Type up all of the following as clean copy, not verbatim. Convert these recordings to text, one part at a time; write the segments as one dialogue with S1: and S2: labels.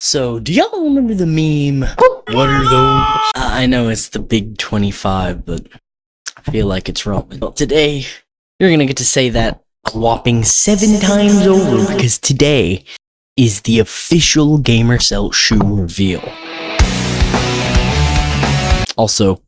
S1: So, do y'all remember the meme? What are those? I know it's the big 25, but I feel like it's wrong. Well, today, you're gonna get to say that a whopping 7 times over, because today is the official GamerCelt shoe reveal. Also,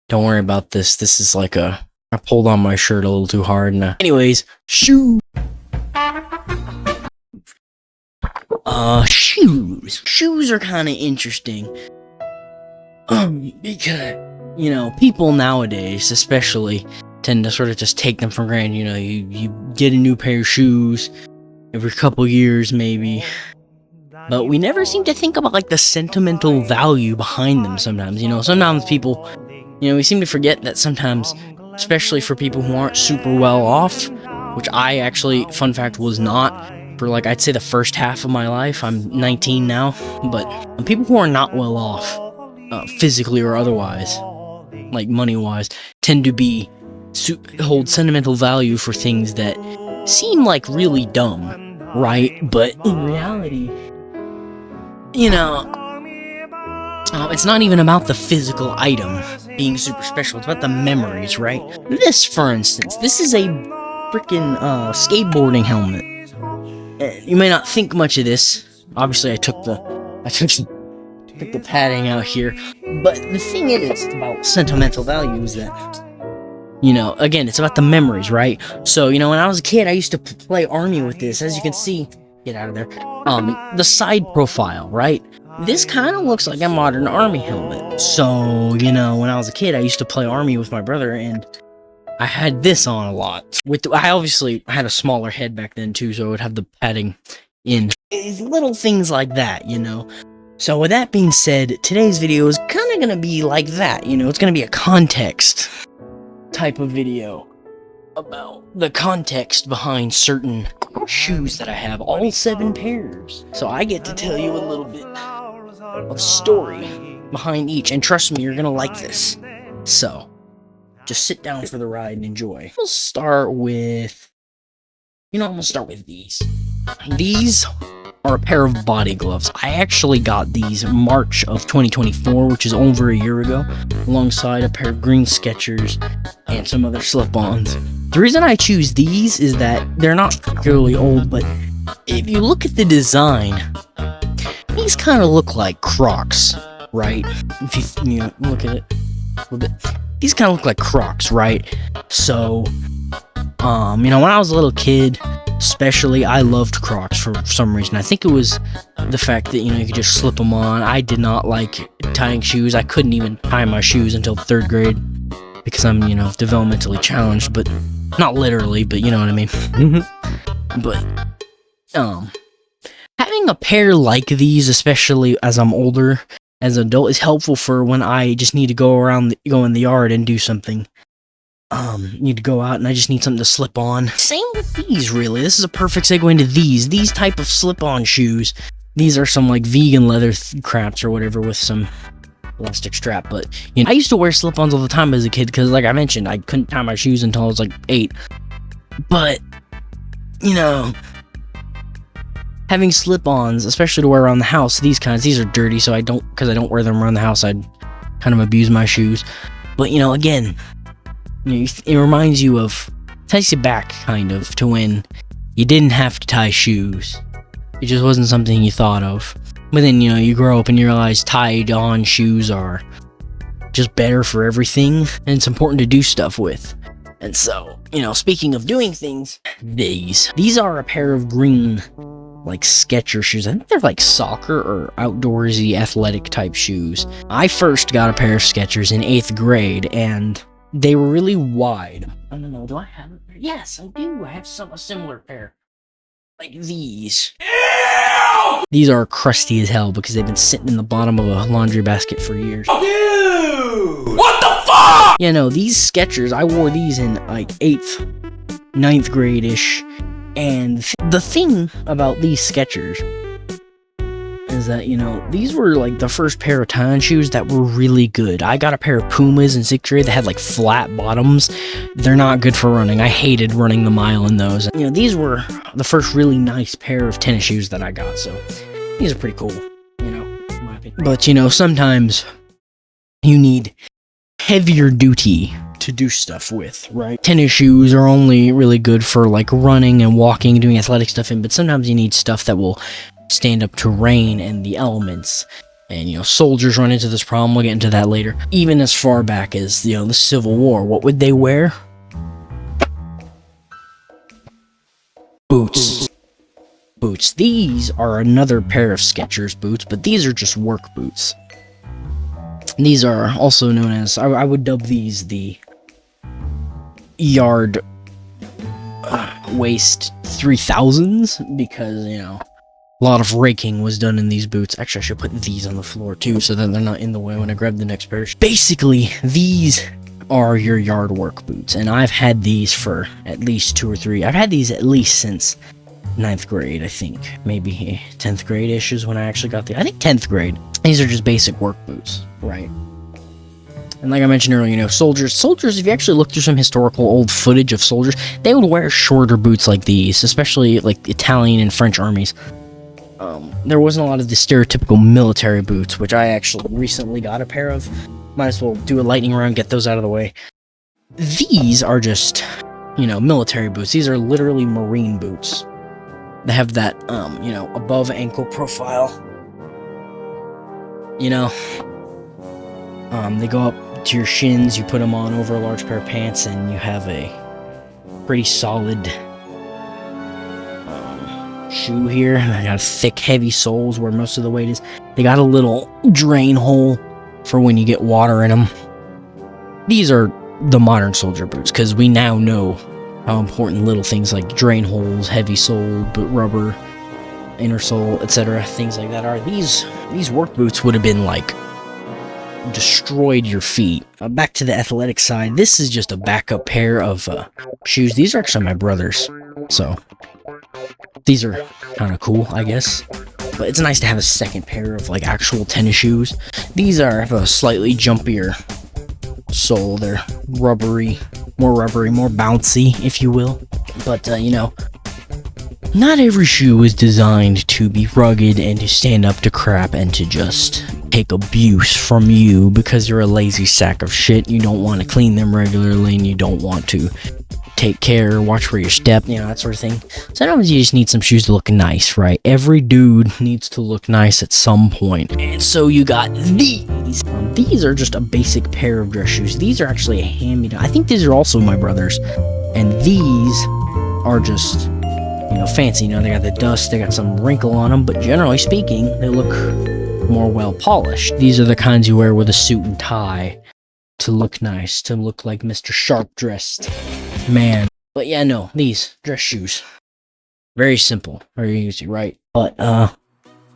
S1: don't worry about this. This is like I pulled on my shirt a little too hard. And anyways, shoe. Shoes. Shoes are kind of interesting. Because, you know, people nowadays, especially, tend to sort of just take them for granted. You know, you get a new pair of shoes every couple years, maybe. But we never seem to think about, like, the sentimental value behind them sometimes. You know, sometimes people, you know, we seem to forget that sometimes, especially for people who aren't super well off, which I actually, fun fact, was not for, like, I'd say the first half of my life. I'm 19 now, but people who are not well off, physically or otherwise, like money-wise, tend to hold sentimental value for things that seem like really dumb, right? But in reality, you know, it's not even about the physical item being super special. It's about the memories, right? This, for instance, this is a freaking skateboarding helmet. You may not think much of this. Obviously, I took the padding out here. But the thing is about sentimental value is that, you know, again, it's about the memories, right? So, you know, when I was a kid, I used to play Army with this. As you can see, get out of there. The side profile, right? This kind of looks like a modern Army helmet. So, you know, when I was a kid, I used to play Army with my brother, and I had this on a lot. I obviously had a smaller head back then too, so I would have the padding in. It's little things like that, you know. So with that being said, today's video is kind of gonna be like that, you know. It's gonna be a context type of video about the context behind certain shoes that I have, all 7 pairs. So I get to tell you a little bit of story behind each, and trust me, you're gonna like this. So just sit down for the ride and enjoy. We'll start with, you know, I'm gonna start with these. These are a pair of body gloves. I actually got these March of 2024, which is over a year ago, alongside a pair of green Skechers and some other slip-ons. The reason I choose these is that they're not particularly old, but if you look at the design, these kind of look like Crocs, right? If you know, look at it a little bit. These kind of look like Crocs, right? So, you know, when I was a little kid, especially, I loved Crocs for some reason. I think it was the fact that, you know, you could just slip them on. I did not like tying shoes. I couldn't even tie my shoes until 3rd grade because I'm, you know, developmentally challenged, but not literally, but you know what I mean. But, having a pair like these, especially as I'm older, as an adult, is helpful for when I just need to go in the yard and do something. Need to go out and I just need something to slip on. Same with these, really. This is a perfect segue into these type of slip-on shoes. These are some like vegan leather craps or whatever with some elastic strap. But, you know, I used to wear slip-ons all the time as a kid because, like I mentioned, I couldn't tie my shoes until I was like 8. But, you know, having slip-ons, especially to wear around the house, these are dirty, so because I don't wear them around the house, I'd kind of abuse my shoes. But, you know, again, you know, it reminds you of, takes you back, kind of, to when you didn't have to tie shoes. It just wasn't something you thought of. But then, you know, you grow up and you realize tied-on shoes are just better for everything, and it's important to do stuff with. And so, you know, speaking of doing things, these are a pair of green, like, Skechers shoes. I think they're like soccer or outdoorsy athletic type shoes. I first got a pair of Skechers in 8th grade, and they were really wide. I don't know, do I have a pair? Yes, I do. I have a similar pair. Like these. Ew! These are crusty as hell because they've been sitting in the bottom of a laundry basket for years. Dude! What the fuck? Yeah, no, these Skechers, I wore these in like 8th, 9th grade-ish. And the thing about these Skechers is that, you know, these were like the first pair of tie-on shoes that were really good. I got a pair of Pumas in 6th grade that had like flat bottoms. They're not good for running. I hated running the mile in those. You know, these were the first really nice pair of tennis shoes that I got, so these are pretty cool. You know, But, you know, sometimes you need heavier duty to do stuff with, right? Tennis shoes are only really good for, like, running and walking, doing athletic stuff in, but sometimes you need stuff that will stand up to rain and the elements. And, you know, soldiers run into this problem. We'll get into that later. Even as far back as, you know, the Civil War, what would they wear? Boots. Boots. These are another pair of Skechers boots, but these are just work boots. These are also known as, I would dub these the yard waist 3000s, because, you know, a lot of raking was done in these boots. Actually, I should put these on the floor too, so that they're not in the way when I grab the next pair. Basically, these are your yard work boots, and I've had these for at least 2 or 3. I've had these at least since 9th grade, I think. Maybe 10th grade-ish is when I actually got I think 10th grade. These are just basic work boots, right? And like I mentioned earlier, you know, soldiers, if you actually look through some historical old footage of soldiers, they would wear shorter boots like these, especially like Italian and French armies. There wasn't a lot of the stereotypical military boots, which I actually recently got a pair of. Might as well do a lightning round, get those out of the way. These are just, you know, military boots. These are literally marine boots. They have that, you know, above ankle profile. You know, they go up to your shins, you put them on over a large pair of pants, and you have a pretty solid shoe here. They got thick, heavy soles where most of the weight is. They got a little drain hole for when you get water in them. These are the modern soldier boots, because we now know how important little things like drain holes, heavy sole, boot rubber, inner sole, etc., things like that are. These work boots would have been like destroyed your feet. Back to the athletic side, this is just a backup pair of shoes. These are actually my brother's, so these are kind of cool, I guess. But it's nice to have a second pair of like actual tennis shoes. These have a slightly jumpier sole. They're rubbery, more bouncy, if you will. But you know, not every shoe is designed to be rugged and to stand up to crap and to just take abuse from you because you're a lazy sack of shit. You don't want to clean them regularly, and you don't want to take care, watch where you step, you know, that sort of thing. Sometimes you just need some shoes to look nice, right? Every dude needs to look nice at some point. And so you got these. These are just a basic pair of dress shoes. These are actually a hand-me-down. I think these are also my brother's. And these are just, you know, fancy. You know, they got the dust, they got some wrinkle on them, but generally speaking, they look more well-polished. These are the kinds you wear with a suit and tie to look nice, to look like Mr. Sharp-dressed man. But yeah, no, these dress shoes, very simple, very easy, right? But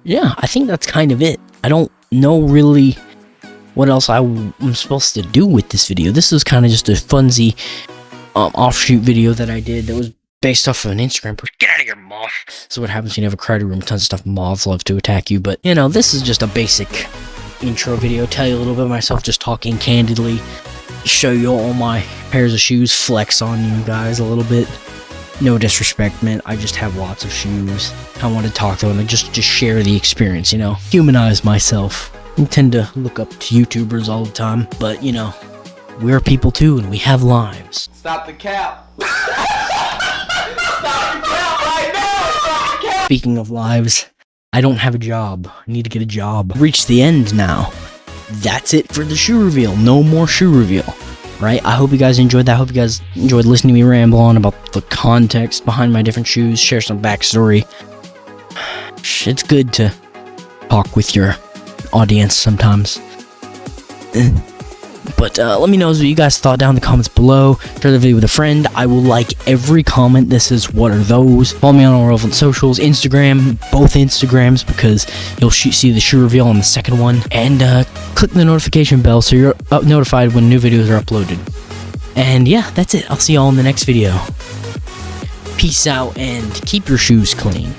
S1: yeah, I think that's kind of it. I don't know really what else I'm supposed to do with this video. This was kind of just a funsy offshoot video that I did that was based off of an Instagram post. Get out of here, moth. So what happens when you have a crowded room, tons of stuff, moths love to attack you. But you know, this is just a basic intro video, tell you a little bit of myself, just talking candidly, show you all my pairs of shoes, flex on you guys a little bit. No disrespect, man, I just have lots of shoes. I want to talk to them and just share the experience, you know, humanize myself. I tend to look up to YouTubers all the time, but you know, we're people too, and we have lives.
S2: Stop the cap. Stop the cap right now. Stop the cap.
S1: Speaking of lives, I don't have a job. I need to get a job. Reach the end now. That's it for the shoe reveal. No more shoe reveal, right? I hope you guys enjoyed that. I hope you guys enjoyed listening to me ramble on about the context behind my different shoes, share some backstory. It's good to talk with your audience sometimes. But let me know what you guys thought down in the comments below. Share the video with a friend. I will like every comment. This is What Are Those. Follow me on all relevant socials. Instagram, both Instagrams, because you'll see the shoe reveal on the second one. And click the notification bell so you're notified when new videos are uploaded. And yeah, that's it. I'll see y'all in the next video. Peace out and keep your shoes clean.